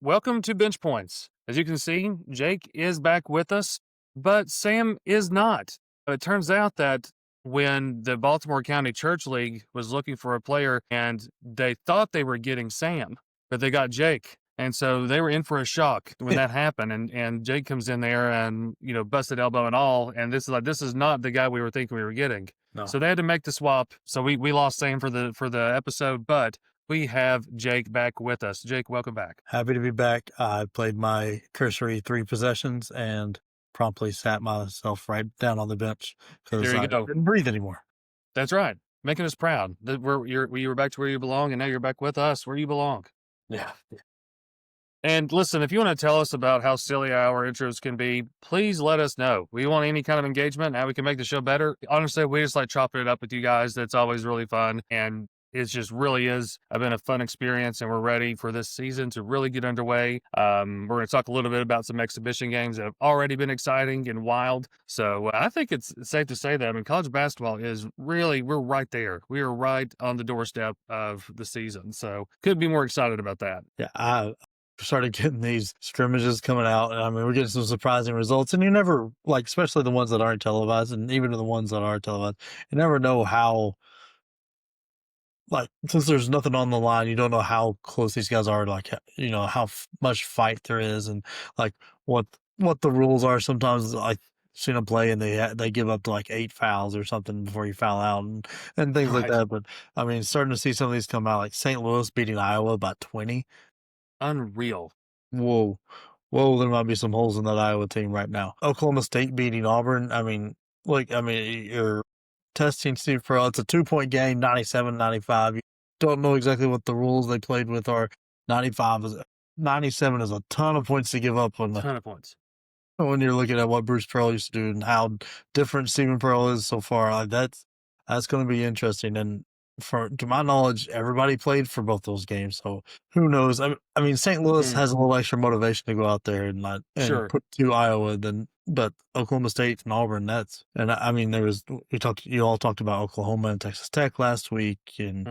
Welcome to Bench Points. As you can see, Jake is back with us, but Sam is not. It turns out that when the Baltimore County Church League was looking for a player and they thought they were getting Sam, but they got Jake. And so they were in for a shock when that happened. And Jake comes in there and, busted elbow and all. And this is not the guy we were thinking we were getting. No. So they had to make the swap. So we lost Sam for the episode, but we have Jake back with us. Jake, welcome back. Happy to be back. I played my cursory 3 possessions and promptly sat myself right down on the bench because I didn't breathe anymore. That's right. Making us proud. You were back to where you belong, and now you're back with us where you belong. Yeah. And listen, if you want to tell us about how silly our intros can be, please let us know. We want any kind of engagement, how we can make the show better. Honestly, we just like chopping it up with you guys. That's always really fun. And it just really is been a fun experience, and we're ready for this season to really get underway. We're going to talk a little bit about some exhibition games that have already been exciting and wild. So I think it's safe to say that, college basketball is really, we're right there. We are right on the doorstep of the season. So couldn't be more excited about that. Yeah, I started getting these scrimmages coming out, and we're getting some surprising results, and you never, especially the ones that aren't televised, and even the ones that are televised, you never know how, since there's nothing on the line, you don't know how close these guys are, how much fight there is, and what the rules are. Sometimes seen them play and they give up to 8 fouls or something before you foul out and things like that. But starting to see some of these come out, like St. Louis beating Iowa by 20. Unreal. Whoa, there might be some holes in that Iowa team right now. Oklahoma State beating Auburn. You're testing Steve Pearl. It's a 2-point game, 97-95. You don't know exactly what the rules they played with are. 97 is a ton of points to give up on a ton of points. When you're looking at what Bruce Pearl used to do and how different Stephen Pearl is so far. That's going to be interesting. And to my knowledge, everybody played for both those games. So who knows? St. Louis has a little extra motivation to go out there and put to Iowa but Oklahoma State and Auburn, you all talked about Oklahoma and Texas Tech last week, and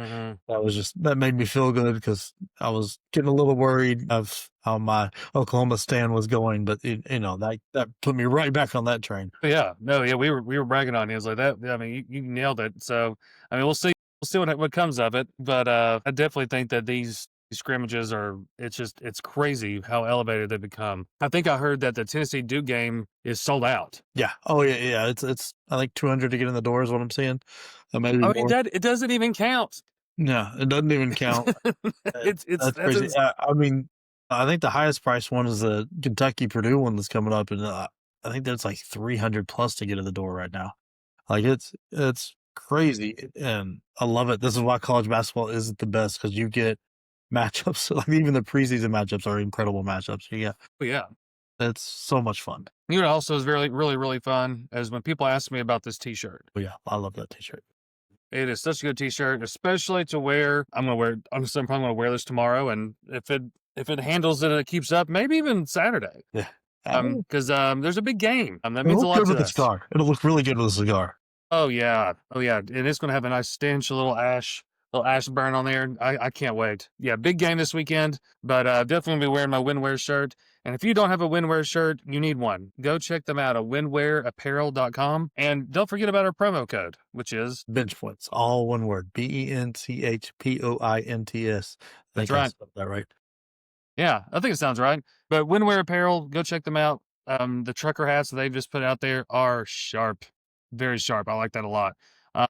that made me feel good because I was getting a little worried of how my Oklahoma stand was going, but that put me right back on that train. Yeah, we were bragging on you. It was like that. You nailed it. So we'll see what comes of it, but I definitely think that these scrimmages it's crazy how elevated they become. I think I heard that the Tennessee Duke game is sold out. Yeah. Oh yeah. It's I think 200 to get in the door is what I'm seeing. It doesn't even count. No, it doesn't even count. That's crazy. I think the highest price one is the Kentucky Purdue one that's coming up, and I think that's 300 plus to get in the door right now. It's crazy, and I love it. This is why college basketball isn't the best, because you get matchups. Even the preseason matchups are incredible matchups. Yeah, it's so much fun. Also is really, really, really fun is when people ask me about this T-shirt. Oh yeah, I love that T-shirt. It is such a good T-shirt, especially to wear. I'm probably going to wear this tomorrow, and if it handles it and it keeps up, maybe even Saturday. Yeah, because there's a big game. That means a lot to us. Cigar. It'll look really good with a cigar. Oh yeah, and it's going to have a nice stench, a little ash burn on there. I can't wait. Yeah, big game this weekend, but definitely be wearing my WinWear shirt. And if you don't have a WinWear shirt, you need one. Go check them out at winwearapparel.com. And don't forget about our promo code, which is Bench Points, all one word, BenchPoints. That's right. That right? Yeah, I think it sounds right. But WinWear Apparel, go check them out. The trucker hats that they've just put out there are sharp. Very sharp. I like that a lot.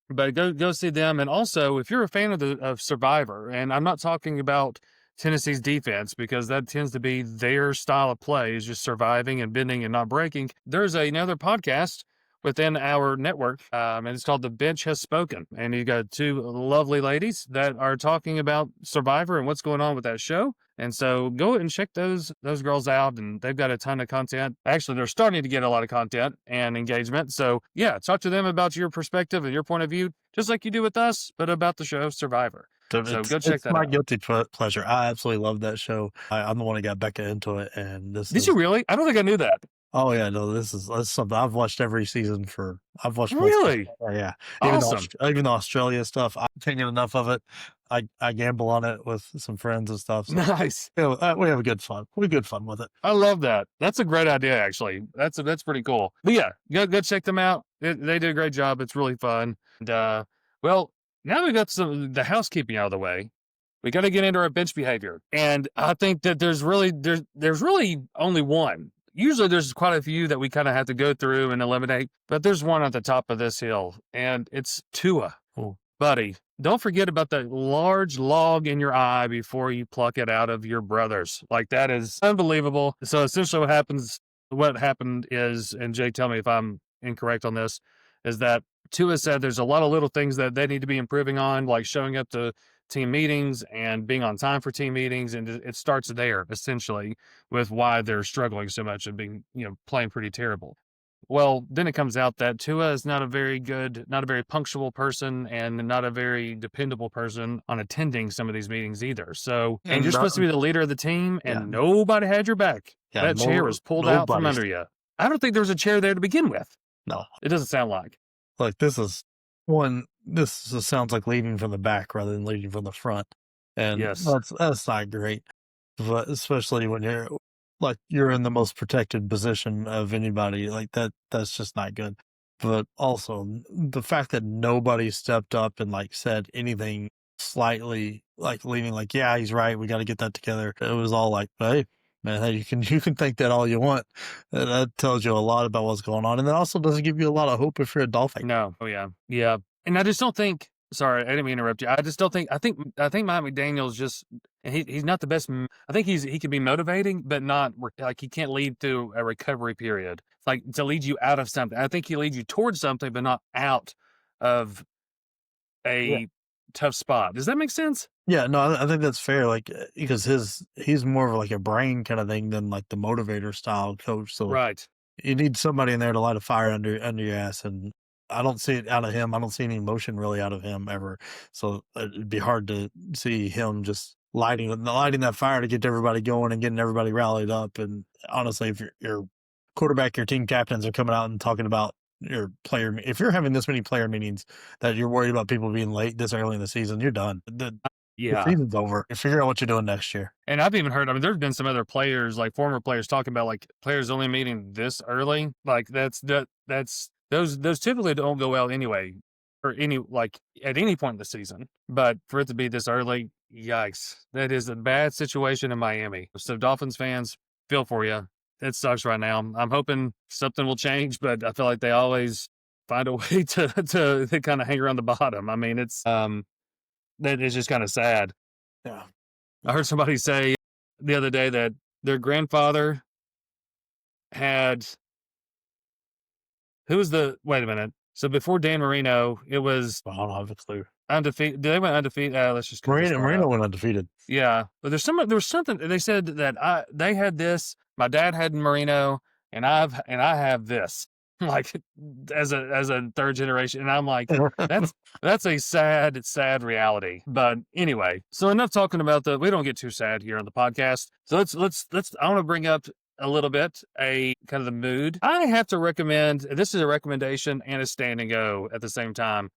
But go see them. And also, if you're a fan of Survivor, and I'm not talking about Tennessee's defense, because that tends to be their style of play, is just surviving and bending and not breaking. There's another podcast within our network, and it's called The Bench Has Spoken. And you got 2 lovely ladies that are talking about Survivor and what's going on with that show. And so go and check those girls out, and they've got a ton of content. Actually, they're starting to get a lot of content and engagement. So yeah, talk to them about your perspective and your point of view, just like you do with us, but about the show Survivor. So go check that out. It's my guilty pleasure. I absolutely love that show. I'm the one that got Becca into it. And Did you really? I don't think I knew that. Oh yeah, no, that's something I've watched every season for. I've watched most of Really? it. Yeah, Awesome. even the Australia stuff, I can't get enough of it. I gamble on it with some friends and stuff. So Nice. we have a good fun. We have good fun with it. I love that. That's a great idea, actually. That's pretty cool. But yeah, go check them out. They do a great job. It's really fun. And well, now we got the housekeeping out of the way. We got to get into our bench behavior, and I think that there's really only one. Usually, there's quite a few that we kind of have to go through and eliminate, but there's one at the top of this hill, and it's Tua. Cool. Buddy, don't forget about the large log in your eye before you pluck it out of your brother's. Like, that is unbelievable. So essentially what happened is, and Jay, tell me if I'm incorrect on this, is that Tua said there's a lot of little things that they need to be improving on, like showing up to team meetings and being on time for team meetings. And it starts there, essentially, with why they're struggling so much and being, playing pretty terrible. Well, then it comes out that Tua is not a very punctual person and not a very dependable person on attending some of these meetings either. So, and you're supposed to be the leader of the team, and nobody had your back. Yeah, that chair was pulled out from under you. I don't think there was a chair there to begin with. No. It doesn't sound like. Like, this sounds like leading from the back rather than leading from the front. And Yes. that's not great. But especially when you're in the most protected position of anybody, like that's just not good. But also the fact that nobody stepped up and like said anything slightly like leaning like, yeah, he's right, we got to get that together. It was all like, hey, man, hey, you can think that all you want. That tells you a lot about what's going on, and that also doesn't give you a lot of hope if you're a Dolphin. No, oh yeah. And I just don't think. Sorry, I didn't mean to interrupt you. I just don't think. I think Mike McDaniel's just he's not the best. I think he can be motivating, but not like he can't lead through a recovery period. Like to lead you out of something. I think he leads you towards something, but not out of a tough spot. Does that make sense? Yeah, no, I think that's fair. Like because he's more of like a brain kind of thing than like the motivator style coach. So right, you need somebody in there to light a fire under your ass, and I don't see it out of him. I don't see any emotion really out of him ever. So it'd be hard to see him just lighting that fire to get everybody going and getting everybody rallied up. And honestly, if your quarterback, your team captains are coming out and talking about your player, if you're having this many player meetings that you're worried about people being late this early in the season, you're done. The season's over. Figure out what you're doing next year. And I've even heard, there's been some other players, like former players, talking about like players only meeting this early. Like that's those typically don't go well anyway, or at any point in the season. But for it to be this early, yikes! That is a bad situation in Miami. So Dolphins fans, feel for you. It sucks right now. I'm hoping something will change, but I feel like they always find a way to kind of hang around the bottom. I mean, it's that is just kind of sad. Yeah. I heard somebody say the other day that their grandfather had wait a minute. So before Dan Marino, it was I don't have a clue. Undefeated. They went undefeated. Let's just Marino went undefeated. Yeah, but there was something they said that they had this. My dad had Marino, and I have this. Like as a third generation, and I'm like, that's a sad reality. But anyway, so enough talking about we don't get too sad here on the podcast. So let's I want to bring up a little bit a kind of the mood. I have to recommend, this is a recommendation and a standing O at the same time.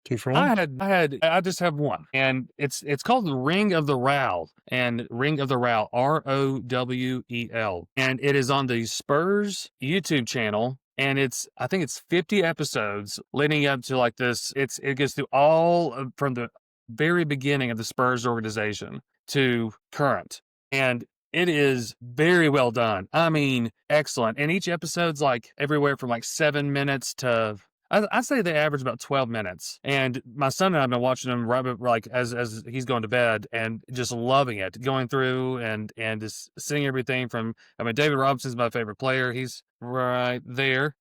2 for 1? I just have one, and it's called the Ring of the Rowel, and Ring of the Rowel, ROWEL, and it is on the Spurs YouTube channel, and I think it's 50 episodes leading up to like this. It gets through all from the very beginning of the Spurs organization to current, and it is very well done. I mean, excellent. And each episode's like everywhere from like 7 minutes to I say they average about 12 minutes. And my son and I have been watching them right like as he's going to bed and just loving it, going through and just seeing everything from, David Robinson's my favorite player. He's right there.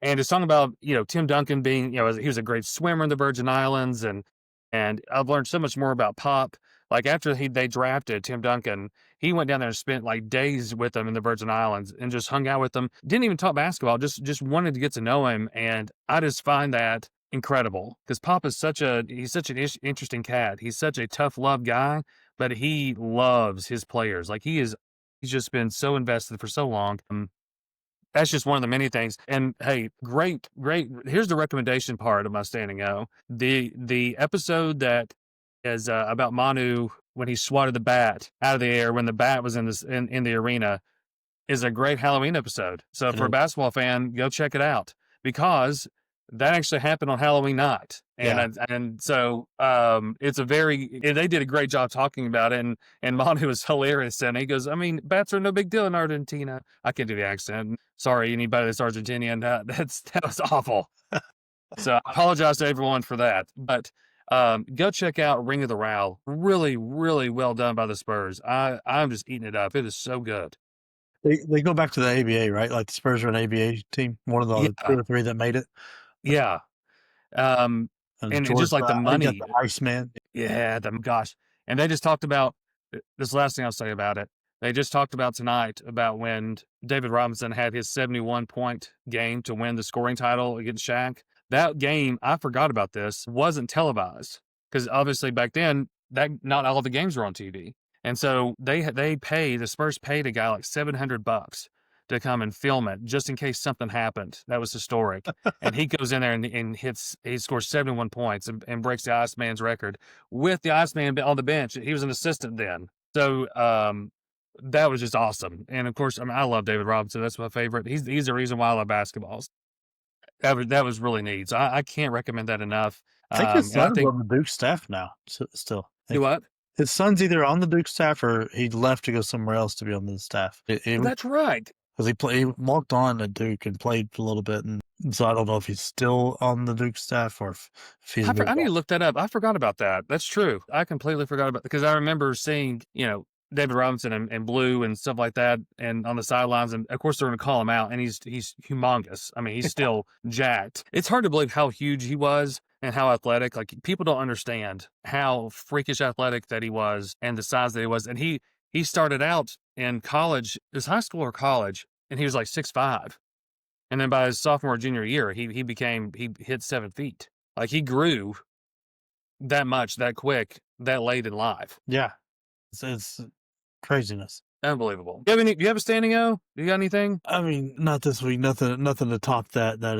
And it's talking about, Tim Duncan being, he was a great swimmer in the Virgin Islands. And I've learned so much more about Pop. Like after they drafted Tim Duncan, he went down there and spent like days with them in the Virgin Islands and just hung out with them. Didn't even talk basketball, just wanted to get to know him. And I just find that incredible because Pop is he's such an interesting cat. He's such a tough love guy, but he loves his players. Like he is He's just been so invested for so long. That's just one of the many things. And hey, great. Here's the recommendation part of my standing O. The episode that is about Manu when he swatted the bat out of the air when the bat was in the arena is a great Halloween episode. So for a basketball fan, go check it out because that actually happened on Halloween night. And so it's they did a great job talking about it. And Manu was hilarious. And he goes, I mean, bats are no big deal in Argentina. I can't do the accent. Sorry, anybody that's Argentinian. That was awful. So I apologize to everyone for that. But go check out Ring of the Row. Really, really well done by the Spurs. I'm just eating it up. It is so good. They go back to the ABA, right? Like the Spurs are an ABA team, one of the 2 or 3 that made it. Yeah. And just like the money. Got the Iceman. Yeah, gosh. And they just talked about this last thing I'll say about it. They just talked about tonight about when David Robinson had his 71-point game to win the scoring title against Shaq. That game, I forgot about this, wasn't televised because obviously back then not all of the games were on TV. And so the Spurs paid a guy like $700 to come and film it just in case something happened. That was historic. And he goes in there and he scores 71 points and breaks the Iceman's record with the Iceman on the bench. He was an assistant then. So that was just awesome. And of course, I mean, I love David Robinson. That's my favorite. He's the reason why I love basketballs. That was really neat. So I can't recommend that enough. I think his son's on the Duke staff now. Still, do what? His son's either on the Duke staff or he left to go somewhere else to be on the staff. That's right. Because he walked on at Duke and played for a little bit, and so I don't know if he's still on the Duke staff or if he's. I need to look that up. I forgot about that. That's true. I completely forgot about because I remember seeing David Robinson and Blue and stuff like that, and on the sidelines, and of course they're going to call him out, and he's humongous. I mean, he's still jacked. It's hard to believe how huge he was and how athletic. Like people don't understand how freakish athletic that he was and the size that he was. And he started out in college, his high school or college, and he was like 6'5", and then by his sophomore junior year, he hit 7 feet. Like he grew that much, that quick, that late in life. Yeah, it's craziness. Unbelievable. Do you have a standing O? Do you got anything? I mean, not this week. Nothing to top that. That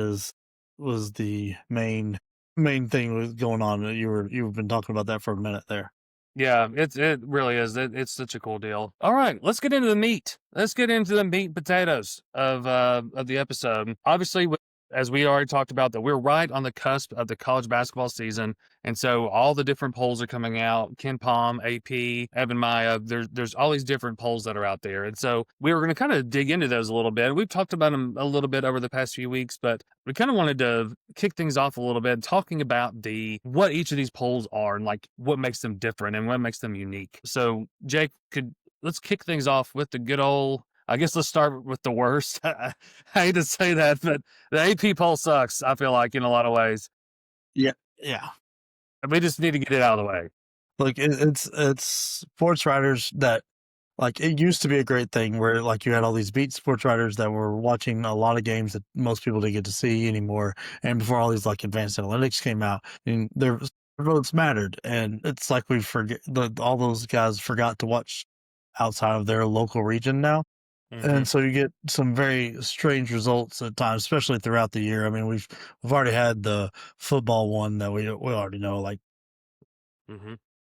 was the main thing was going on. You've been talking about that for a minute there. Yeah, it really is. It's such a cool deal. All right, let's get into the meat. Let's get into the meat and potatoes of the episode. Obviously, as we already talked about, that we're right on the cusp of the college basketball season. And so all the different polls are coming out, KenPom, AP, EvanMiya, there's all these different polls that are out there. And so we were going to kind of dig into those a little bit. We've talked about them a little bit over the past few weeks, but we kind of wanted to kick things off a little bit, talking about what each of these polls are and like what makes them different and what makes them unique. So Jake, let's kick things off with the good old, I guess let's start with the worst. I hate to say that, but the AP poll sucks, I feel like, in a lot of ways. Yeah. We just need to get it out of the way. Like, it's sports writers that, like, it used to be a great thing where, like, you had all these beat sports writers that were watching a lot of games that most people didn't get to see anymore. And before all these, like, advanced analytics came out, and their votes mattered. And it's like all those guys forgot to watch outside of their local region now. And so you get some very strange results at times, especially throughout the year. I mean, we've already had the football one that we already know,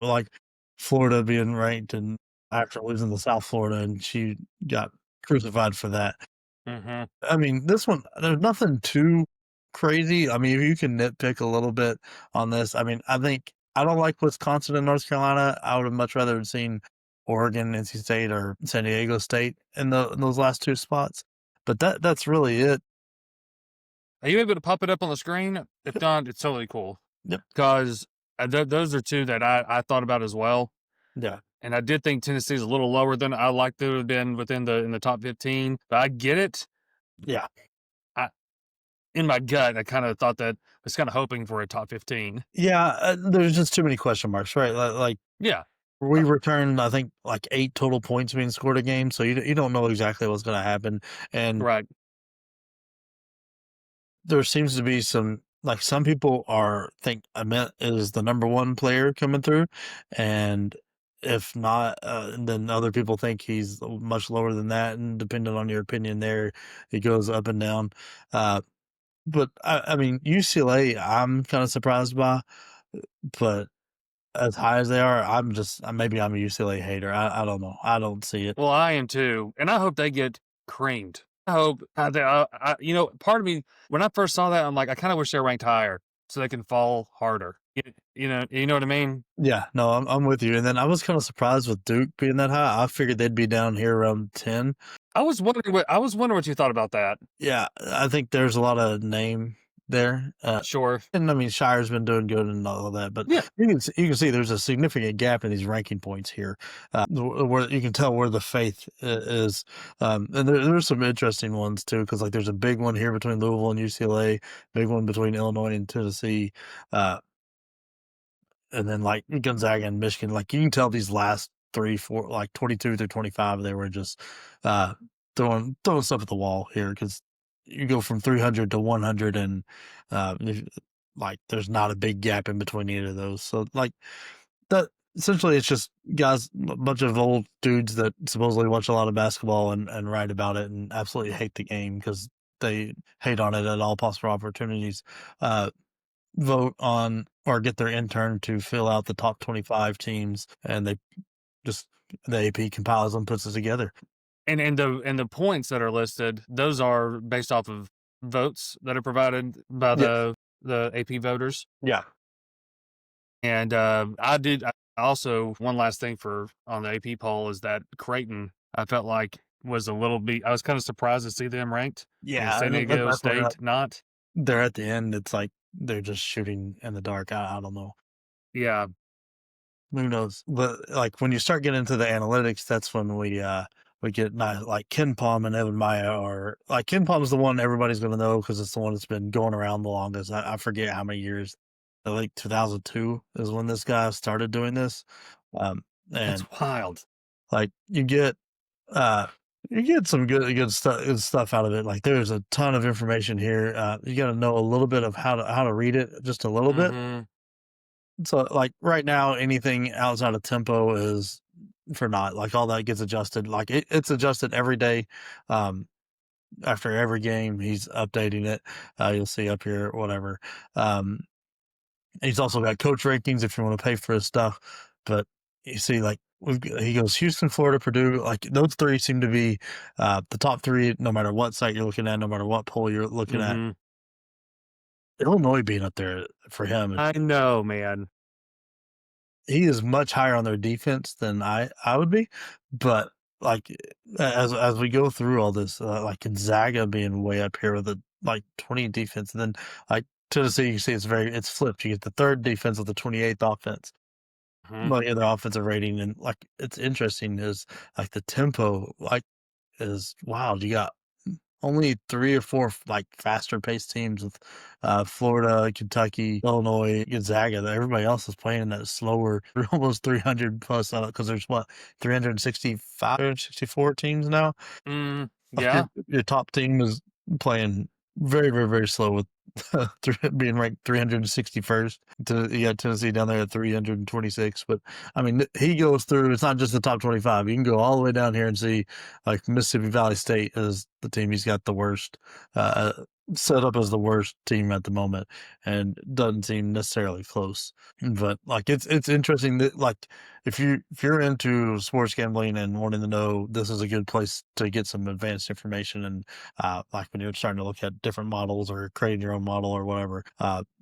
like Florida being ranked and after losing to South Florida, and she got crucified for that. I mean, this one, there's nothing too crazy. I mean, if you can nitpick a little bit on this, I mean, I don't like Wisconsin and North Carolina. I would have much rather seen Oregon, NC State, or San Diego State in those last 2 spots. But that's really it. Are you able to pop it up on the screen? If not, it's totally cool. Yep. Because those are 2 that I thought about as well. Yeah. And I did think Tennessee's a little lower than I like to have been in the top 15. But I get it. Yeah. In my gut, I kind of thought that I was kind of hoping for a top 15. Yeah. There's just too many question marks, right? Yeah. We returned, I think, like 8 total points being scored a game, so you don't know exactly what's going to happen. And right. There seems to be some people think Ament is the number 1 player coming through, and If not, then other people think he's much lower than that, and depending on your opinion there, it goes up and down. But I mean, UCLA, I'm kind of surprised by, but as high as they are, maybe I'm a UCLA hater. I don't know. I don't see it. Well, I am too, and I hope they get creamed. I hope part of me when I first saw that, I'm like, I kind of wish they were ranked higher so they can fall harder. You know what I mean? Yeah, no, I'm with you. And then I was kind of surprised with Duke being that high. I figured they'd be down here around 10. I was wondering what you thought about that. Yeah, I think there's a lot of name there. Sure. And I mean, Shire's been doing good and all of that, but Yeah. you can see there's a significant gap in these ranking points here, where you can tell where the faith is. And there's some interesting ones too, because like there's a big one here between Louisville and UCLA, big one between Illinois and Tennessee, and then like Gonzaga and Michigan. Like you can tell these last 3, 4, like 22 through 25, they were just throwing stuff at the wall here because you go from 300 to 100 and like there's not a big gap in between either of those. So like that essentially it's just guys, a bunch of old dudes that supposedly watch a lot of basketball and write about it and absolutely hate the game because they hate on it at all possible opportunities. Vote on or get their intern to fill out the top 25 teams, and they just the AP compiles them, puts it together. And the points that are listed, those are based off of votes that are provided by the AP voters. Yeah. And I also, one last thing on the AP poll is that Creighton, I felt like was a little bit, I was kind of surprised to see them ranked. Yeah. San Diego State not. They're at the end. It's like they're just shooting in the dark. I don't know. Yeah. Who knows? But like when you start getting into the analytics, that's when we get like KenPom and EvanMiya, or like KenPom is the one everybody's going to know because it's the one that's been going around the longest. I forget how many years. I think 2002 is when this guy started doing this. And that's wild. Like you get some good stuff out of it. Like there's a ton of information here. You got to know a little bit of how to read it, just a little bit. So like right now, anything outside of tempo is for naught. Like all that gets adjusted. Like it's adjusted every day. After every game, he's updating it. You'll see up here, whatever. He's also got coach rankings if you want to pay for his stuff. But you see, like he goes Houston, Florida, Purdue. Like those three seem to be the top three, no matter what site you're looking at, no matter what poll you're looking at. Illinois being up there for him. I know, man. He is much higher on their defense than I would be, but like as we go through all this, like Gonzaga being way up here with a like 20 defense, and then like Tennessee, you see it's flipped. You get the third defense with the 28th offense. Like their offensive rating, and like it's interesting is like the tempo like is wild. You got only 3 or 4 like faster paced teams with Florida, Kentucky, Illinois, Gonzaga. Everybody else is playing that slower, almost 300 plus because there's 365, 64 teams now. Yeah, your top team is playing very, very, very slow with being ranked 361st. You got Tennessee down there at 326. But I mean, he goes through. It's not just the top 25. You can go all the way down here and see, like Mississippi Valley State is the team he's got the worst, set up as the worst team at the moment, and doesn't seem necessarily close. But like it's interesting that like if you're into sports gambling and wanting to know, this is a good place to get some advanced information. And like when you're starting to look at different models or creating your own model or whatever,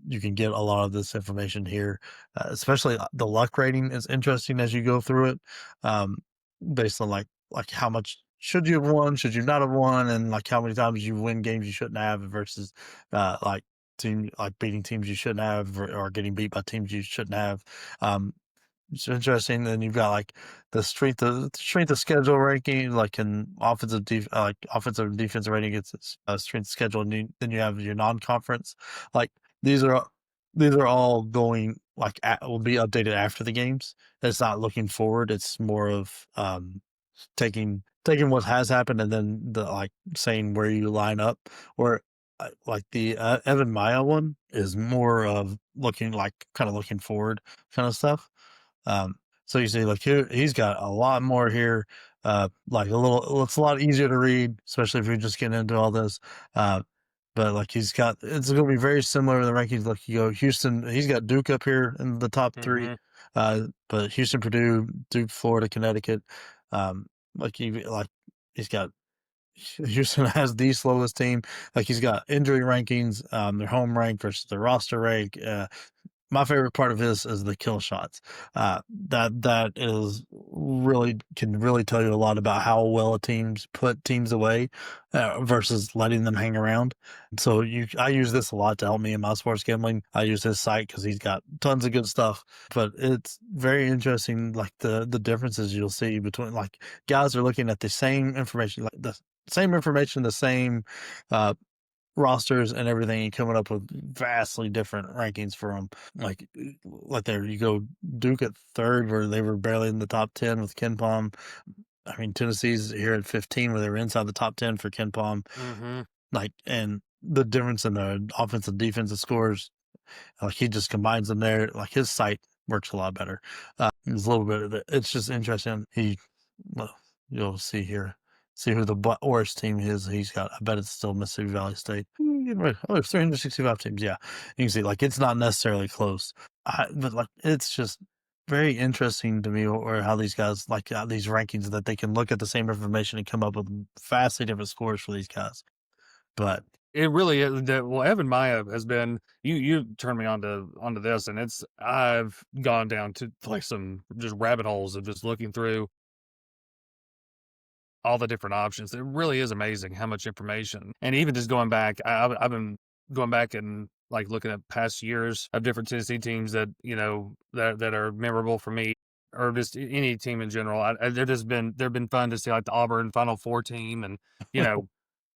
you can get a lot of this information here. Especially the luck rating is interesting as you go through it, based on like how much should you have won, should you not have won, and like how many times you win games you shouldn't have versus like beating teams you shouldn't have, or getting beat by teams you shouldn't have. It's interesting. Then you've got like the strength of schedule ranking, like in offensive and defensive rating gets strength of schedule, and then you have your non-conference. Like these are all going like will be updated after the games. It's not looking forward. It's more of taking what has happened and then the like saying where you line up. Or like the EvanMiya one is more of looking forward kind of stuff. So you see, like here, he's got a lot more here. Like a little, it's a lot easier to read, especially if you're just getting into all this. Uh, but like it's going to be very similar in the rankings. Like you go Houston, he's got Duke up here in the top 3. Mhm. But Houston, Purdue, Duke, Florida, Connecticut. Like he's got Houston has the slowest team. Like he's got injury rankings, their home rank versus their roster rank. My favorite part of his is the kill shots. That is really can really tell you a lot about how well a teams put teams away versus letting them hang around. So I use this a lot to help me in my sports gambling. I use his site because he's got tons of good stuff. But it's very interesting, like the differences you'll see between like guys are looking at the same information, like the same information, the same uh, rosters and everything, and coming up with vastly different rankings for them. Like there you go, Duke at 3rd, where they were barely in the top 10 with KenPom. I mean, Tennessee's here at 15, where they were inside the top 10 for KenPom. Mhm. Like, and the difference in the offensive defensive scores, like he just combines them there. Like his site works a lot better. It's a little bit of it. It's just interesting. Well, you'll see here. See who the worst team is he's got. I bet it's still Mississippi Valley State. Oh, there's 365 teams. Yeah, you can see like it's not necessarily close, but like it's just very interesting to me, or how these guys like these rankings that they can look at the same information and come up with vastly different scores for these guys. But It really is. Well, EvanMiya has been you turned me onto this, and I've gone down to like some just rabbit holes of just looking through all the different options. It really is amazing how much information, and even just going back, I've been going back and like looking at past years of different Tennessee teams that that are memorable for me, or just any team in general. They've been fun to see, like the Auburn Final Four team, and you know,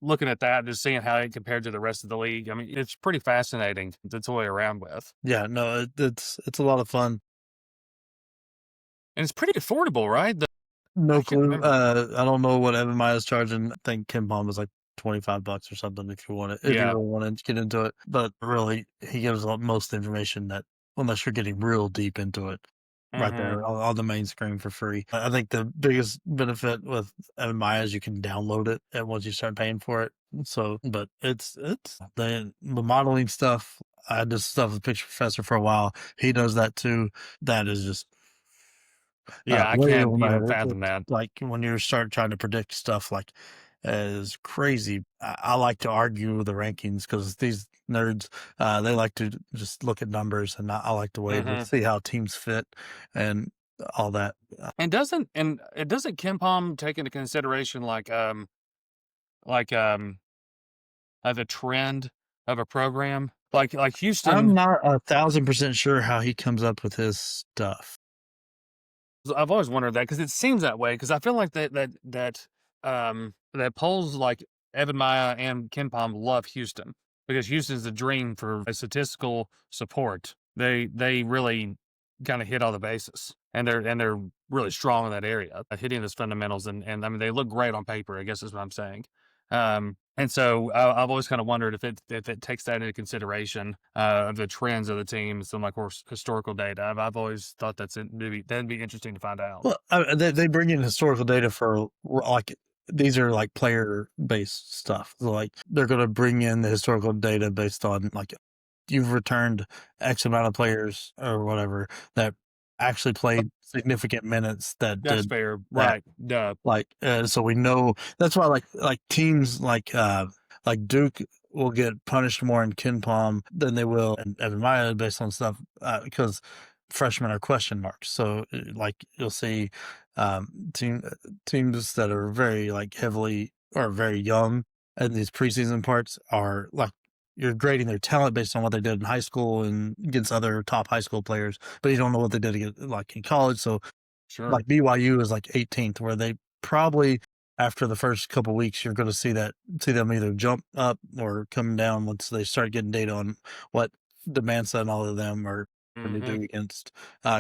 looking at that, just seeing how it compared to the rest of the league. I mean, it's pretty fascinating to toy around with, yeah, no, it's a lot of fun. and it's pretty affordable, right? I No can't clue. remember. I don't know what Evan Maya's charging. I think KenPom is like $25 or something if you want it, if you Yeah. really want to get into it. But really, he gives most information that, unless you're getting real deep into it, right Hmm. there on the main screen for free. I think the biggest benefit with Evan Maya is you can download it, and once you start paying for it. So, but it's the modeling stuff. I did stuff with Picture Professor for a while. He does that too. That is just Yeah, I way can't over my even head. fathom that. Like when you start trying to predict stuff, like is crazy. I like to argue the rankings because these nerds, they like to just look at numbers, and I like to wait and Hmm. see how teams fit and all that. And it doesn't KenPom take into consideration like the trend of a program? Like I'm Houston, not 1,000% sure how he comes up with his stuff. I've always wondered that because it seems that way, because I feel like that polls like EvanMiya and KenPom love Houston, because Houston's the dream for statistical support. They really kind of hit all the bases, and they're really strong in that area, hitting those fundamentals, and I mean they look great on paper, I guess is what I'm saying. And so I've always kind of wondered if it takes that into consideration of the trends of the team, some like historical data. I've always thought that'd be interesting to find out. Well, they bring in historical data for like these are like player based stuff. So like they're going to bring in the historical data based on like you've returned X amount of players or whatever that actually played significant minutes that That's did fair, that. right? Duh. Like, so we know that's why like teams like Duke will get punished more in KenPom than they will in Evan Maya based on stuff because freshmen are question marks. So like you'll see teams that are very like heavily or very young, and these preseason parts are like you're grading their talent based on what they did in high school and against other top high school players, but you don't know what they did like in college. So Sure. like BYU is like 18th, where they probably after the first couple weeks you're going to see them either jump up or come down once they start getting data on what demand set and all of them are going to Hmm. do against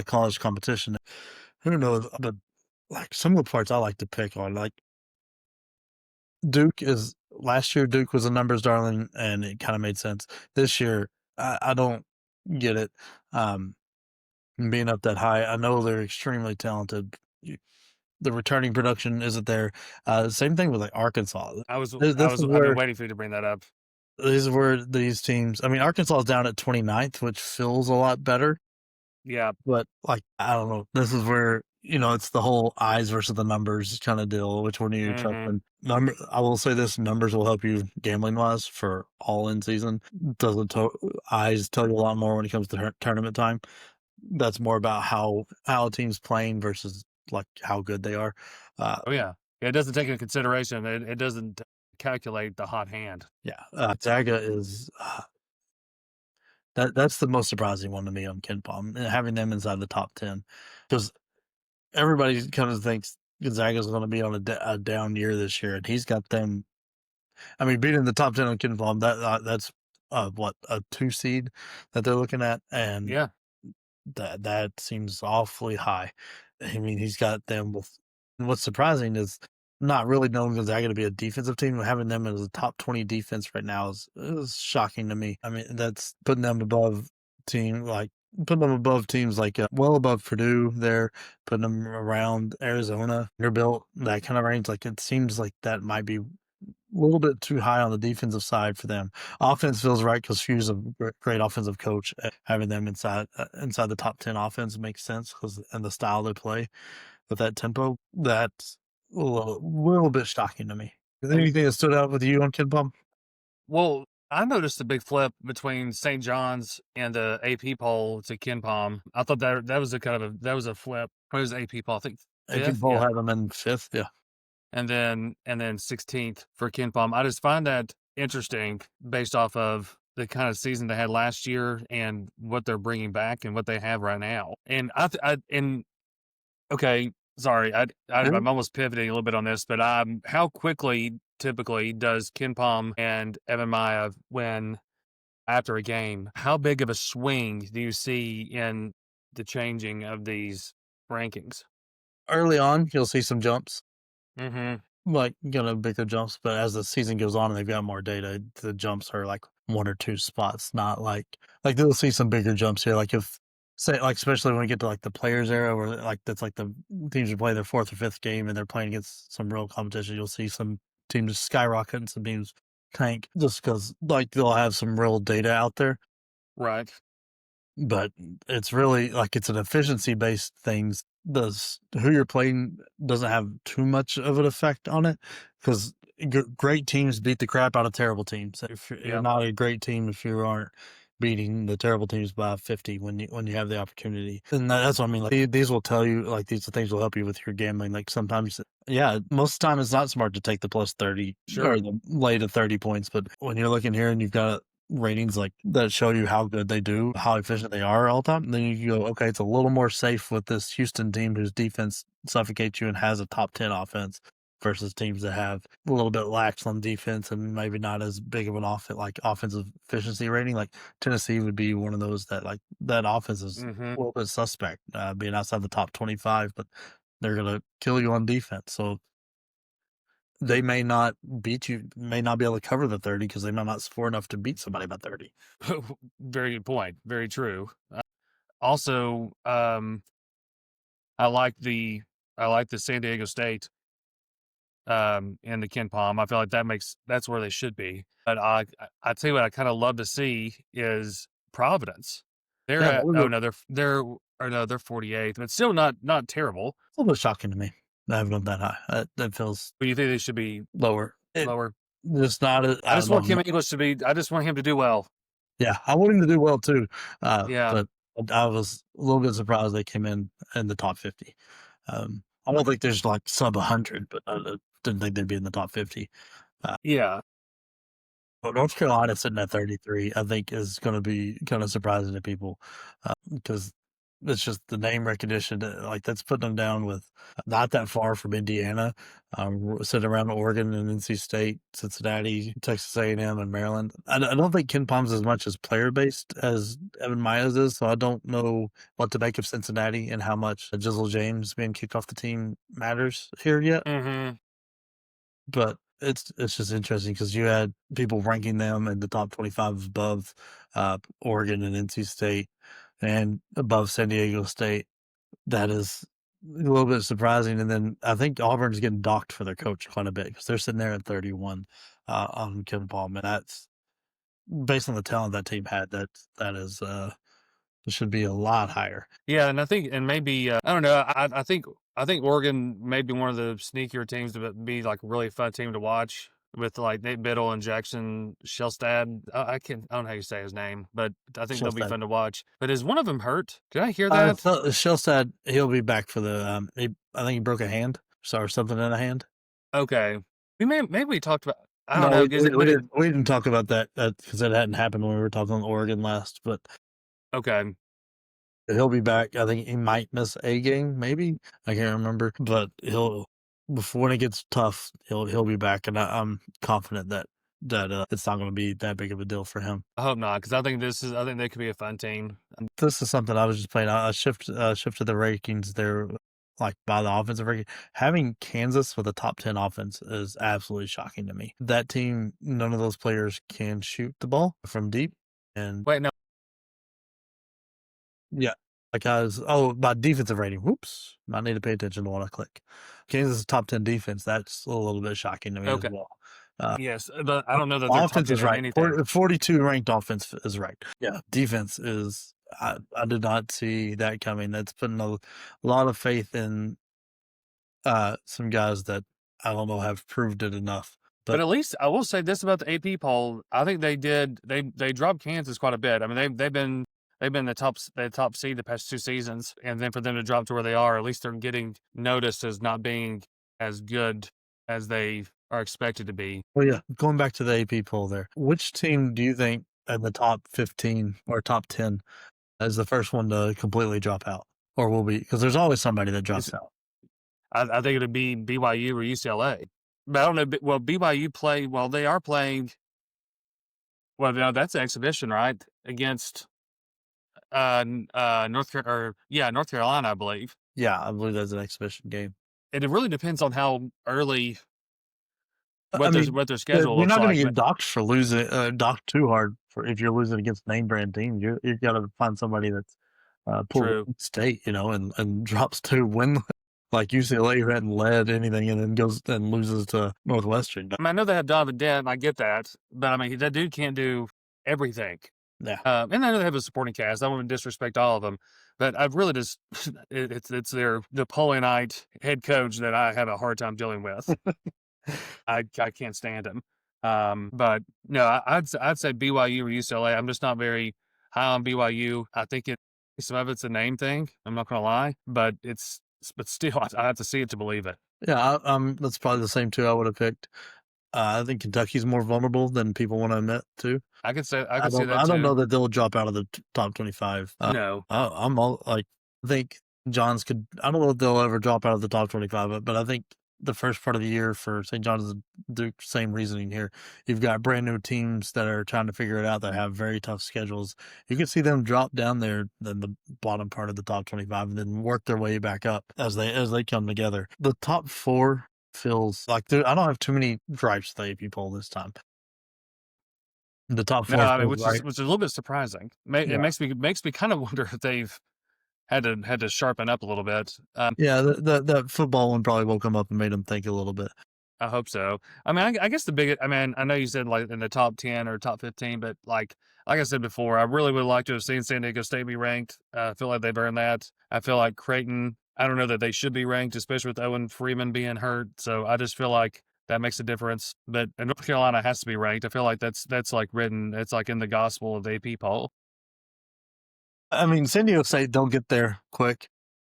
college competition. Who knows? But like some of the parts I like to pick on, like Duke is last year. Duke was a numbers darling, and it kind of made sense. This year, I don't get it. Um, and being up that high. I know they're extremely talented. The returning production isn't there. Same thing with like Arkansas. This is I've been where waiting for you to bring that up. these teams. I mean, Arkansas is down at 29th, which feels a lot better. Yeah. But like, I don't know. This is where, it's the whole eyes versus the numbers kind of deal. Which one are you trusting? I will say this: numbers will help you gambling wise for all in season. Doesn't eyes tell you a lot more when it comes to tournament time. That's more about how a team's playing versus like how good they are. Oh yeah. It doesn't take into consideration. It doesn't calculate the hot hand. Yeah, Gonzaga is that's the most surprising one to me on KenPom, having them inside the top 10, because everybody kind of thinks Gonzaga is going to be on a down year this year, and he's got them. I mean, being in the top 10 on KenPom, that's what, a 2 seed that they're looking at, and Yeah. that seems awfully high. I mean, he's got them with. What's surprising is not really knowing Gonzaga to be a defensive team. Having them as a top 20 defense right now is shocking to me. I mean, that's putting them above putting them above teams like well above Purdue. There, putting them around Arizona, Vanderbilt, that kind of range. Like, it seems like that might be a little bit too high on the defensive side for them. Offense feels right because Hugh's a great offensive coach. Having them inside the top 10 offense makes sense and the style they play with that tempo. That's a little bit shocking to me. Is there anything that stood out with you on KenPom? Well, I noticed a big flip between St. John's and the AP poll to KenPom. I thought that was a flip. What was the AP poll? I think AP fifth. poll Yeah. had them in 5th. Yeah. And then 16th for KenPom. I just find that interesting based off of the kind of season they had last year and what they're bringing back and what they have right now. And okay, sorry, I'm almost pivoting a little bit on this, but how quickly typically does KenPom and EvanMiya win after a game? How big of a swing do you see in the changing of these rankings? Early on, you'll see some jumps, Mm-hmm. like, bigger jumps, but as the season goes on and they've got more data, the jumps are like 1 or 2 spots, not like they'll see some bigger jumps here. Like, if say, like, especially when we get to like the players era, where like that's like the teams who play their 4th or 5th game and they're playing against some real competition, you'll see some teams skyrocket and some teams tank just because like they'll have some real data out there. Right. But it's really like it's an efficiency based things. Does who you're playing doesn't have too much of an effect on it, because great teams beat the crap out of terrible teams. If you're not a great team, if you aren't beating the terrible teams by 50 when you have the opportunity, and that's what I mean. Like, these will tell you, like, these things will help you with your gambling. Like, sometimes, yeah, most of the time it's not smart to take the plus 30 or the lay to 30 points, but when you're looking here and you've got ratings like that show you how good they do, how efficient they are all the time, and then you go, okay, it's a little more safe with this Houston team whose defense suffocates you and has a top 10 offense versus teams that have a little bit lax on defense and maybe not as big of an offensive efficiency rating. Like, Tennessee would be one of those that, like, that offense is a little bit suspect, being outside the top 25, but they're going to kill you on defense. So they may not beat you, may not be able to cover the 30 because they might not score enough to beat somebody by 30. Very good point. Very true. Also, I like the San Diego State and the KenPom. I feel like that's where they should be. But I tell you what, I kind of love to see is Providence. They're Yeah, at they're 48th, but still not terrible. a little bit shocking to me. I haven't done that high. That feels. But you think they should be lower. Lower. It's not. I just want Kim English to be. I just want him to do well. Yeah, I want him to do well too. Yeah. But I was a little bit surprised they came in the top 50. I don't think there's like sub 100, but I didn't think they'd be in the top 50. Yeah. But North Carolina sitting at 33, I think, is going to be kind of surprising to people, because it's just the name recognition. Like, that's putting them down with not that far from Indiana, sitting around Oregon and NC State, Cincinnati, Texas A&M, and Maryland. I don't think KenPom's as much as player based as EvanMiya's is, so I don't know what to make of Cincinnati and how much Jizzle James being kicked off the team matters here yet. Mm-hmm. But it's just interesting because you had people ranking them in the top 25 above Oregon and NC State. and above San Diego State. That is a little bit surprising. And then I think Auburn's getting docked for their coach quite a bit because they're sitting there at 31 on KenPom, and that's based on the talent that team had. That is it should be a lot higher. Yeah, and I think, and maybe I don't know. I think Oregon may be one of the sneakier teams to be like a really fun team to watch with like Nate Biddle and Jackson Shelstad. I don't know how you say his name, but I think they'll be fun to watch. But is one of them hurt? Did I hear that? Shelstad, he'll be back for the. I think he broke a hand, or something in a hand. Okay, maybe we talked about. I don't know. We didn't talk about that because that hadn't happened when we were talking on Oregon last. But okay, he'll be back. I think he might miss a game, maybe. I can't remember, but when it gets tough, he'll be back, and I'm confident that it's not going to be that big of a deal for him. I hope not, because I think they could be a fun team. This is something I was just playing. I shifted the rankings there, like by the offensive ranking. Having Kansas with a top 10 offense is absolutely shocking to me. That team, none of those players can shoot the ball from deep. And wait, no. Yeah. By defensive rating. Whoops. I need to pay attention to what I click. Kansas top 10 defense. That's a little bit shocking to me as well. Yes, but I don't know that their offense is right. 42 ranked offense is right. Yeah, defense is. I did not see that coming. That's putting a lot of faith in some guys that I don't know have proved it enough. But at least I will say this about the AP poll. I think they dropped Kansas quite a bit. I mean, they've been the top seed the past 2 seasons, and then for them to drop to where they are, at least they're getting noticed as not being as good as they are expected to be. Well, yeah, going back to the AP poll there, which team do you think in the top 15 or top 10 is the first one to completely drop out, or will be? Because there's always somebody that drops out. I think it'd be BYU or UCLA. But I don't know. Well, BYU they are playing. Well, no, that's an exhibition, right? Against North Carolina, I believe. Yeah, I believe that's an exhibition game. And it really depends on how early what their schedule looks like. You're not going to get docked for losing, docked too hard if you're losing against name brand teams. You've got to find somebody that's pulled state, and drops 2 win like UCLA, who hadn't led anything, and then goes and loses to Northwestern. I know they have Donovan Dent, and I get that, but I mean that dude can't do everything. Yeah, and I know they have a supporting cast. I don't want to disrespect all of them, but I've really just it's the Napoleonite head coach that I have a hard time dealing with. I can't stand him. But no, I'd say BYU or UCLA. I'm just not very high on BYU. I think some of it's a name thing. I'm not gonna lie, but still, I have to see it to believe it. Yeah, that's probably the same 2 I would have picked. I think Kentucky's more vulnerable than people want to admit too. I could see that. I don't know that they'll drop out of the top 25. No, I think John's could. I don't know if they'll ever drop out of the top 25, but I think the first part of the year for St. John's is the same reasoning here. You've got brand new teams that are trying to figure it out that have very tough schedules. You can see them drop down there in the bottom part of the top 25 and then work their way back up as they come together. The top 4 feels like I don't have too many gripes with the AP poll this time. The top 4, which is a little bit surprising. It makes me kind of wonder if they've had to sharpen up a little bit. That football one probably woke them up and made them think a little bit. I hope so. I mean, I guess the biggest. I mean, I know you said like in the top 10 or top 15, but like I said before, I really would like to have seen San Diego State be ranked. I feel like they've earned that. I feel like Creighton. I don't know that they should be ranked, especially with Owen Freeman being hurt. So I just feel like that makes a difference. But North Carolina has to be ranked. I feel like that's like written. It's like in the gospel of the AP poll. I mean, San Diego State, they'll get there quick,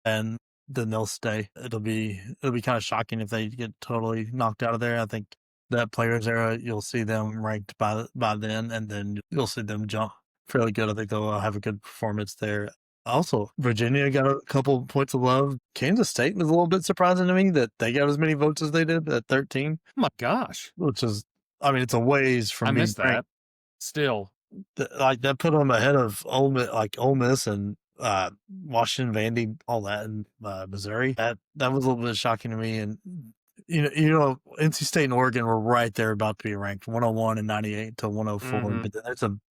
and then they'll stay. It'll be kind of shocking if they get totally knocked out of there. I think that players era, you'll see them ranked by then, and then you'll see them jump fairly good. I think they'll have a good performance there. Also, Virginia got a couple points of love. Kansas State was a little bit surprising to me that they got as many votes as they did at 13. Oh my gosh! Which is, I mean, it's a ways from. I missed that. Still, like that put them ahead of Ole Miss and Washington, Vandy, all that in Missouri. That was a little bit shocking to me, and NC State and Oregon were right there about to be ranked 101 and 98 to 104. Mhm. But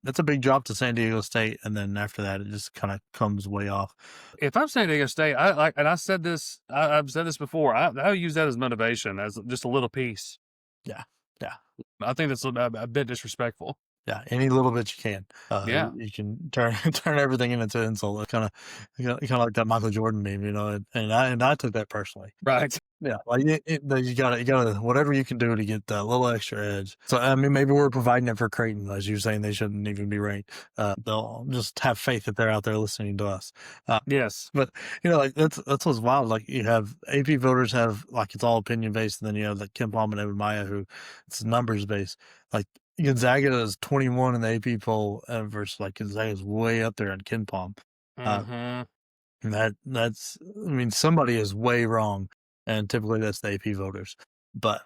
that's a big drop to San Diego State, and then after that, it just kind of comes way off. If I'm San Diego State, I like, and I said this, I've said this before. I use that as motivation, as just a little piece. Yeah, yeah, I think that's a bit disrespectful. yeah. Any little bit you can. Yeah. You can turn everything into insult. Kind of like that Michael Jordan meme, and I took that personally. Right. Yeah, like you gotta whatever you can do to get that little extra edge. So I mean, maybe we're providing it for Creighton, as you're saying they shouldn't even be ranked. They'll just have faith that they're out there listening to us. Yes. But like that's what's wild. Like you have AP voters have like it's all opinion based, and then you have like KenPom and EvanMiya who it's numbers based. Like Gonzaga is 21 in the AP poll versus like Gonzaga is way up there in KenPom. Mhm. And that's I mean somebody is way wrong, and typically that's the AP voters. But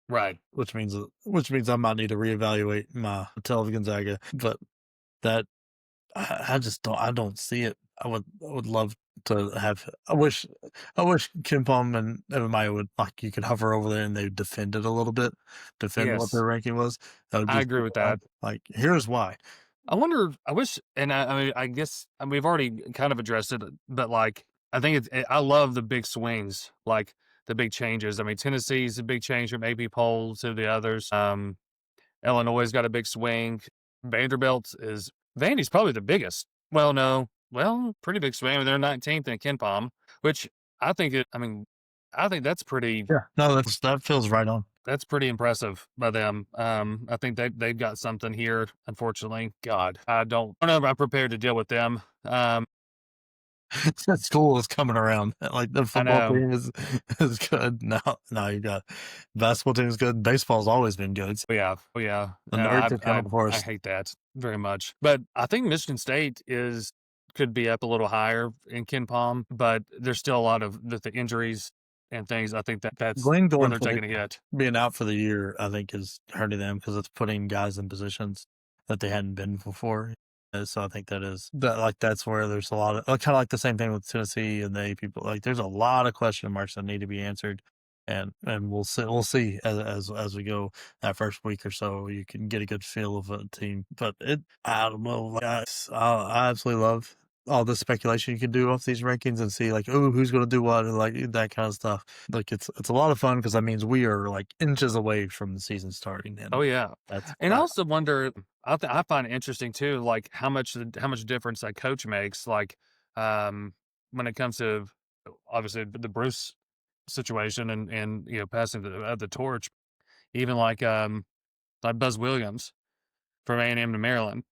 Right. which means I might need to reevaluate my hotel of Gonzaga. But that I just don't see it. I would love to have. I wish KenPom and EvanMiya would like you could hover over there and they defend it a little bit, defend what Yes. their ranking was. That would I be agree with that. like here's why. I wonder, I wish, and I mean, I guess, we've already kind of addressed it, but like, I think I love the big swings, like the big changes. I mean, Tennessee's a big change from AP poll to the others. Illinois' got a big swing. Vandy's probably the biggest. Well, no, pretty big swing. I mean, they're 19th in KenPom, which I think that's pretty. Yeah, no, that feels right on. That's pretty impressive by them. I think they've got something here. Unfortunately, God, I don't know if I'm prepared to deal with them. That school is coming around. Like the football know. team is good. No, you got basketball team is good. Baseball's always been good. Oh yeah. The No, nerds are coming for I us. hate that very much. But I think Michigan State could be up a little higher in KenPom, but there's still a lot of the injuries and things. I think that's Glenn where going they're for taking a hit. being out for the year, I think, is hurting them because it's putting guys in positions that they hadn't been before. So I think that's where there's a lot of kind of like the same thing with Tennessee and the people. Like there's a lot of question marks that need to be answered, and we'll see as we go that first week or so. You can get a good feel of a team, but I don't know. Like, I absolutely love all the speculation you can do off these rankings and see like, oh, who's going to do what and like that kind of stuff. Like it's a lot of fun because that means we are like inches away from the season starting. And Oh yeah, that's and I also wonder. I find it interesting too, like how much difference that coach makes. Like when it comes to obviously the Bruce situation and passing the torch, even like Buzz Williams from A&M to Maryland.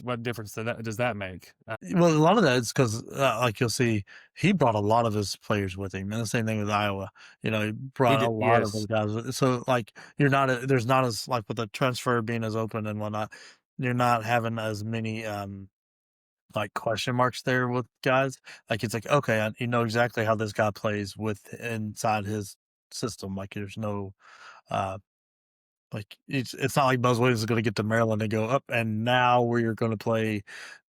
What difference does that make? well, a lot of that is because, like you'll see, he brought a lot of his players with him, and the same thing with Iowa. He He brought a did, lot of those yes. guys. So, like, there's not as like with the transfer being as open and whatnot. You're not having as many like question marks there with guys. Like it's like okay, you know exactly how this guy plays with inside his system. Like there's no uh like it's not like Buzz Williams is going to get to Maryland and go up and now we're going to play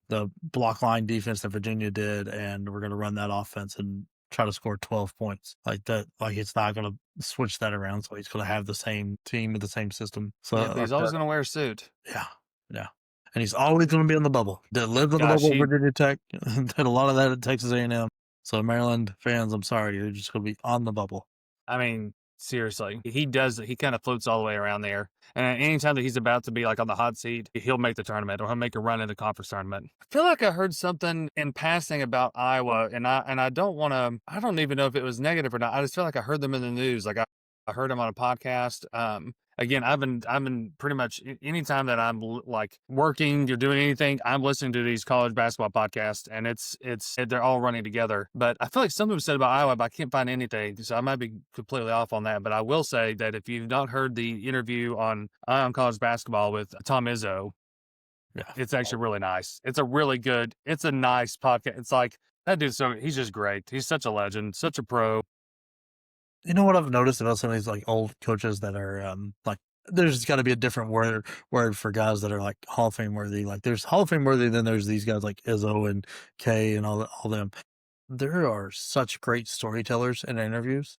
the block line defense that Virginia did, and we're going to run that offense and try to score 12 points like that. Like it's not going to switch that around. So he's going to have the same team with the same system. So Yeah, but he's always going to wear a suit. yeah, yeah. And he's always going to be on the bubble. That lived on the Gosh, bubble at Virginia Tech. Did a lot of that at Texas A&M. So Maryland fans, I'm sorry, you're just going to be on the bubble. I mean, seriously, he kind of floats all the way around there. And anytime that he's about to be like on the hot seat, he'll make the tournament or he'll make a run in the conference tournament. I feel like I heard something in passing about Iowa, and I don't even know if it was negative or not. I just feel like I heard them in the news. Like I heard them on a podcast. Again, I've been pretty much anytime that I'm like working or doing anything, I'm listening to these college basketball podcasts, and they're all running together. But I feel like something was said about Iowa, but I can't find anything, so I might be completely off on that. But I will say that if you've not heard the interview on College Basketball with Tom Izzo, Yeah, it's actually really nice. It's a nice podcast. It's like that dude. So he's just great. He's such a legend, such a pro. You know what I've noticed about some of these like old coaches that are like there's got to be a different word for guys that are like Hall of Fame worthy. Like there's Hall of Fame worthy, then there's these guys like Izzo and Kay and all them. There are such great storytellers in interviews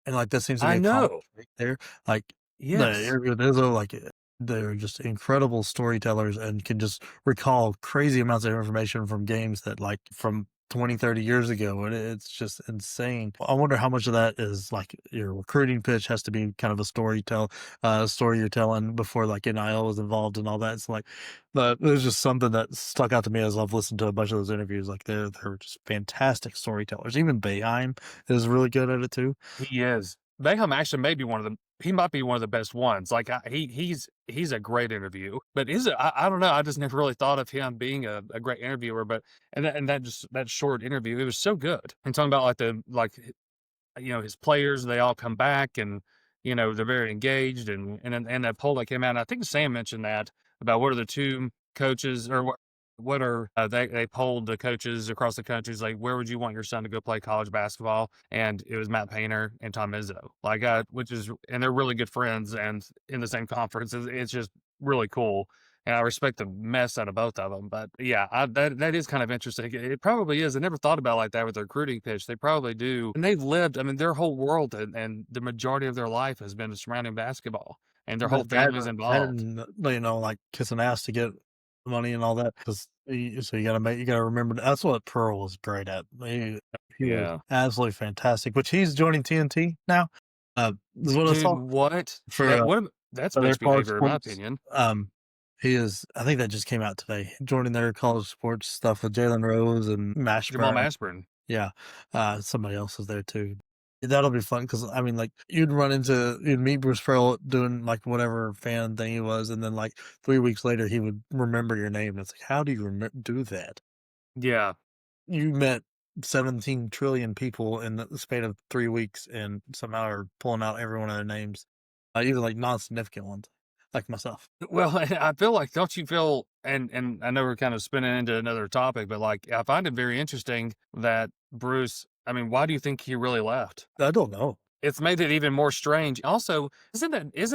And, like, that seems to be I a common know. trait there. Like, the Yes. interview with Izzo, like, they're just incredible storytellers and can just recall crazy amounts of information from games that, like, from 20, 30 years ago, and it's just insane. I wonder how much of that is, like, your recruiting pitch has to be kind of a story you're telling before, like, NIL was involved and all that. It's like, but there's just something that stuck out to me as I've listened to a bunch of those interviews. Like, they're just fantastic storytellers. Even Boeheim is really good at it too. He is. Beckham actually may be one of the he might be one of the best ones. Like, he's a great interview, but I don't know, I just never really thought of him being a great interviewer, but that short interview, it was so good. And talking about, his players, they all come back and, they're very engaged and that poll that came out, and I think Sam mentioned that about what are the 2 coaches or what are they polled the coaches across the country. It's like, where would you want your son to go play college basketball? And it was Matt Painter and Tom Izzo, and they're really good friends and in the same conference. It's just really cool. And I respect the mess out of both of them. But yeah, that is kind of interesting. It probably is. I never thought about it like that with their recruiting pitch. They probably do. And they've lived, I mean, their whole world and the majority of their life has been surrounding basketball and their whole family's involved. And, like, kissing ass to get money and all that, 'cause so you gotta remember that's what Pearl was great at. He was Yeah. absolutely fantastic, which he's joining TNT now, is what I Dude, saw what? for, That's for their mixed college behavior in my sports. opinion. He is I think that just came out today, joining their college sports stuff with Jalen Rose and Jamal Mashburn. Mashburn. Yeah, somebody else is there too. That'll be fun because I mean, like, you'd meet Bruce Pearl doing, like, whatever fan thing he was, and then, like, 3 weeks later, he would remember your name. It's like, how do you do that? Yeah. You met 17 trillion people in the span of 3 weeks and somehow are pulling out every one of their names, even, like, non-significant ones, like myself. Well, I feel like, don't you feel, and I know we're kind of spinning into another topic, but like I find it very interesting that Bruce, I mean, why do you think he really left? I don't know. It's made it even more strange. Also, isn't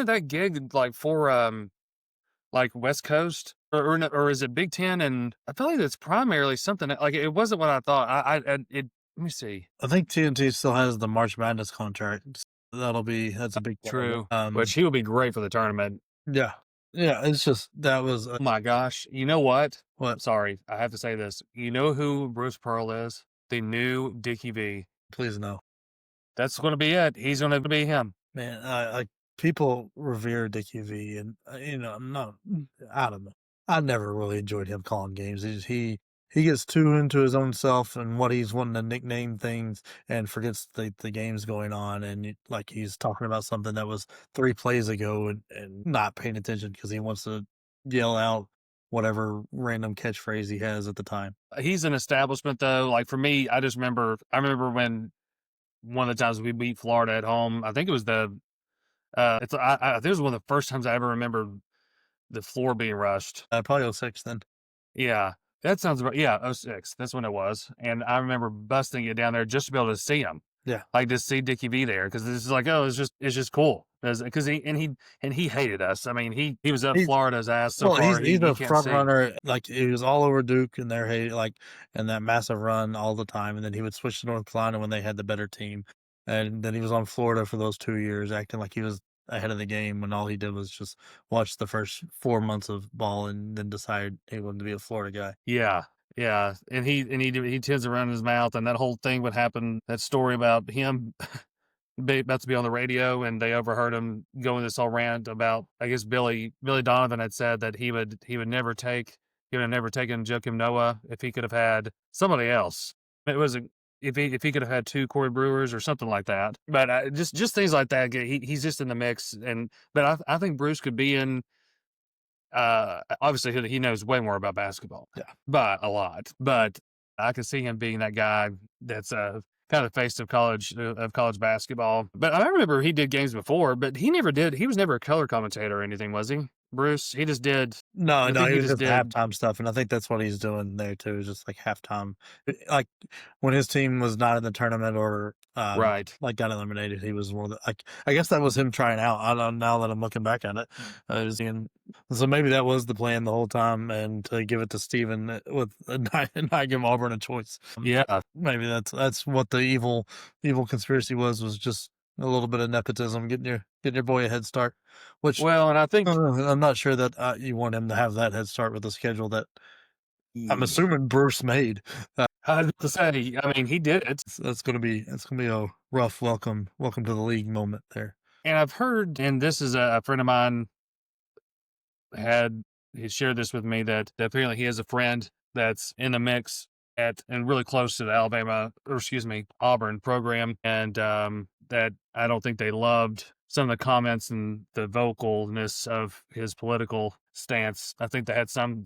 that gig like for like West Coast or is it Big Ten? And I feel like it's primarily something like it wasn't what I thought. Let me see. I think TNT still has the March Madness contract. That's a big part of it. True, which he would be great for the tournament. Yeah. Yeah, it's just that was Oh my gosh. You know what? what? Sorry, I have to say this. You know who Bruce Pearl is? The new Dickie V. Please no. That's going to be it. He's going to be him. Man, people revere Dickie V, and, I don't know. I never really enjoyed him calling games. He gets too into his own self and what he's wanting to nickname things and forgets the game's going on, and, like, he's talking about something that was 3 plays ago and not paying attention because he wants to yell out whatever random catchphrase he has at the time. He's an establishment though. Like for me, I remember when one of the times we beat Florida at home. I think it was I think it was one of the first times I ever remember the floor being rushed. Probably '06 then. Yeah, that sounds about, yeah, '06. That's when it was. And I remember busting it down there just to be able to see him. Yeah. Like to see Dickie V there because this is like, oh, it's just cool because he hated us. I mean, he was up He's Florida's ass so Well, far he's he a can't front see. runner, like, he was all over Duke and their hate, like, and that massive run all the time, and then he would switch to North Carolina when they had the better team, and then he was on Florida for those 2 years, acting like he was ahead of the game when all he did was just watch the first 4 months of ball and then decide he wanted to be a Florida guy. Yeah, yeah, and he tends around his mouth, and that whole thing would happen. That story about him about to be on the radio, and they overheard him going this whole rant about. I guess Billy Donovan had said that he would have never taken Joakim Noah if he could have had somebody else. It was a, if he could have had 2 Corey Brewers or something like that. But just things like that. He's just in the mix, but I think Bruce could be in. Obviously he knows way more about basketball, Yeah. by a lot, but I can see him being that guy that's kind of face of college basketball. But I remember he did games before, but he was never a color commentator or anything, was he? Bruce, he just did. No, I no, think he he was just just did. halftime stuff, and I think that's what he's doing there too, is just like halftime. Like when his team was not in the tournament or Right. like got eliminated, he was one of the like I guess that was him trying out. I don't now that I'm looking back at it. So maybe that was the plan the whole time, and to give it to Steven with not give Auburn a choice. Yeah. Maybe that's what the evil conspiracy was just a little bit of nepotism, getting your boy a head start. Which Well, and I think I'm not sure that you want him to have that head start with the schedule that I'm yeah, assuming Bruce made. I was to say, I mean, he did it. That's gonna be a rough welcome to the league moment there. And I've heard, and this is a friend of mine had he shared this with me that apparently he has a friend that's in the mix at and really close to the Alabama or excuse me Auburn program, and that I don't think they loved some of the comments and the vocalness of his political stance. I think that had something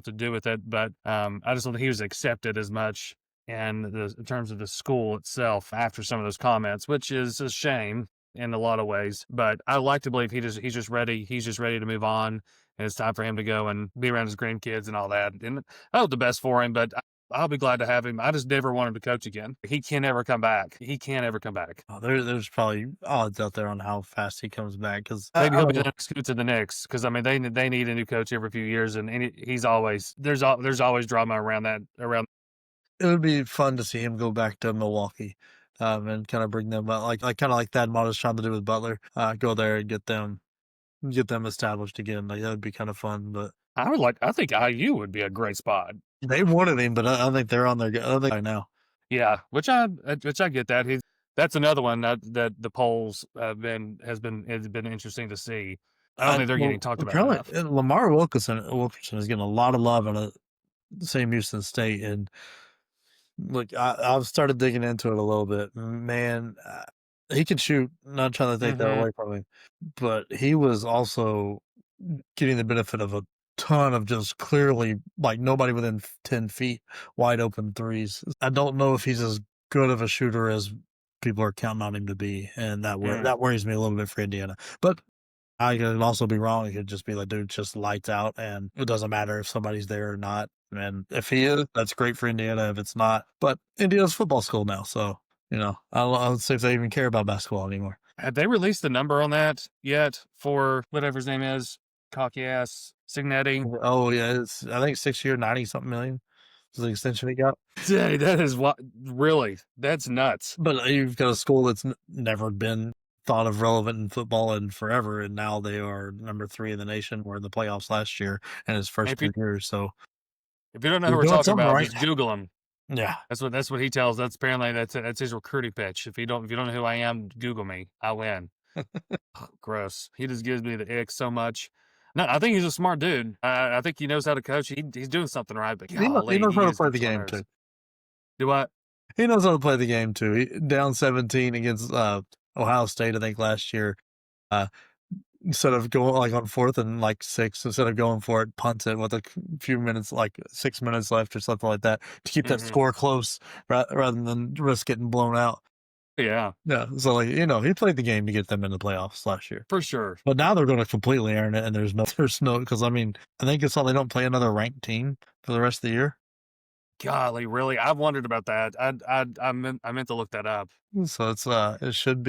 to do with it, but I just don't think he was accepted as much in terms of the school itself after some of those comments, which is a shame in a lot of ways. But I like to believe he's just ready. He's just ready to move on, and it's time for him to go and be around his grandkids and all that. And I hope the best for him, but I'll be glad to have him. I just never want him to coach again. He can't ever come back. He can't ever come back. Oh, there's probably odds out there on how fast he comes back because Maybe he'll be the next scoot to the Knicks because I mean they need a new coach every few years, and he's always there's always drama around that around. it would be fun to see him go back to Milwaukee, and kind of bring them up, like kind of like Thad Matta's trying to do with Butler. Go there and get them established again. Like that would be kind of fun. But I think IU would be a great spot. they wanted him, but I think they're on their I think right now. Yeah, which I get that. That's another one that the polls has been interesting to see. I don't think they're getting talked about enough. Apparently, Lamar Wilkerson is getting a lot of love at the same Houston State, and look, I've started digging into it a little bit. Man, he can shoot. Not trying to take that away from him, but he was also getting the benefit of a ton of just clearly like nobody within 10 feet wide open threes. I don't know if he's as good of a shooter as people are counting on him to be, and that worries me a little bit for Indiana. But I could also be wrong. It could just be like, dude, just lights out, and it doesn't matter if somebody's there or not. And if he is, that's great for Indiana. If it's not, but Indiana's football school now, so I don't see if they even care about basketball anymore. Have they released the number on that yet for whatever his name is? Cocky ass Signetti. Oh yeah, I think 6 year, 90 something million is the extension he got. Dang, that is what really that's nuts. But you've got a school that's never been thought of relevant in football in forever, and now they are number 3 in the nation. Were in the playoffs last year and his first 2 years. So if you don't know who we're talking about, right. just Google him. Yeah, that's what he tells. That's apparently that's his recruiting pitch. If you don't know who I am, Google me. I win. Gross. He just gives me the ick so much. No, I think he's a smart dude. I think he knows how to coach. He's doing something right. But golly, he knows how to play the game too. Do what? He knows how to play the game too. He down 17 against Ohio State, I think last year. Instead of going like on 4th and like 6, instead of going for it, punts it with a few minutes, like 6 minutes left or something like that, to keep that score close rather than risk getting blown out. Yeah. Yeah. So like, he played the game to get them in the playoffs last year. For sure. But now they're going to completely earn it, and there's no, because I mean, I think it's all they don't play another ranked team for the rest of the year. Golly, really? I've wondered about that. I meant to look that up. So it should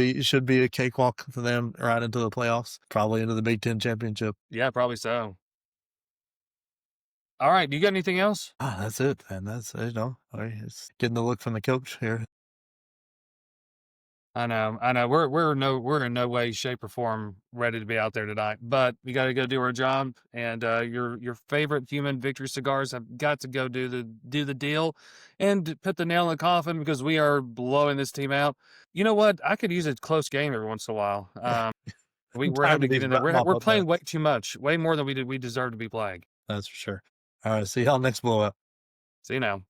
be a cakewalk for them right into the playoffs, probably into the Big Ten championship. Yeah, probably so. All right, do you got anything else? That's it, man. That's it's getting the look from the coach here. I know. We're in no way, shape, or form ready to be out there tonight. But we got to go do our job. And your favorite human victory cigars have got to go do the deal, and put the nail in the coffin because we are blowing this team out. You know what? I could use a close game every once in a while. We're having to get in there. We're playing way too much, way more than we deserve to be playing. That's for sure. All right, see y'all next blowout. See you now.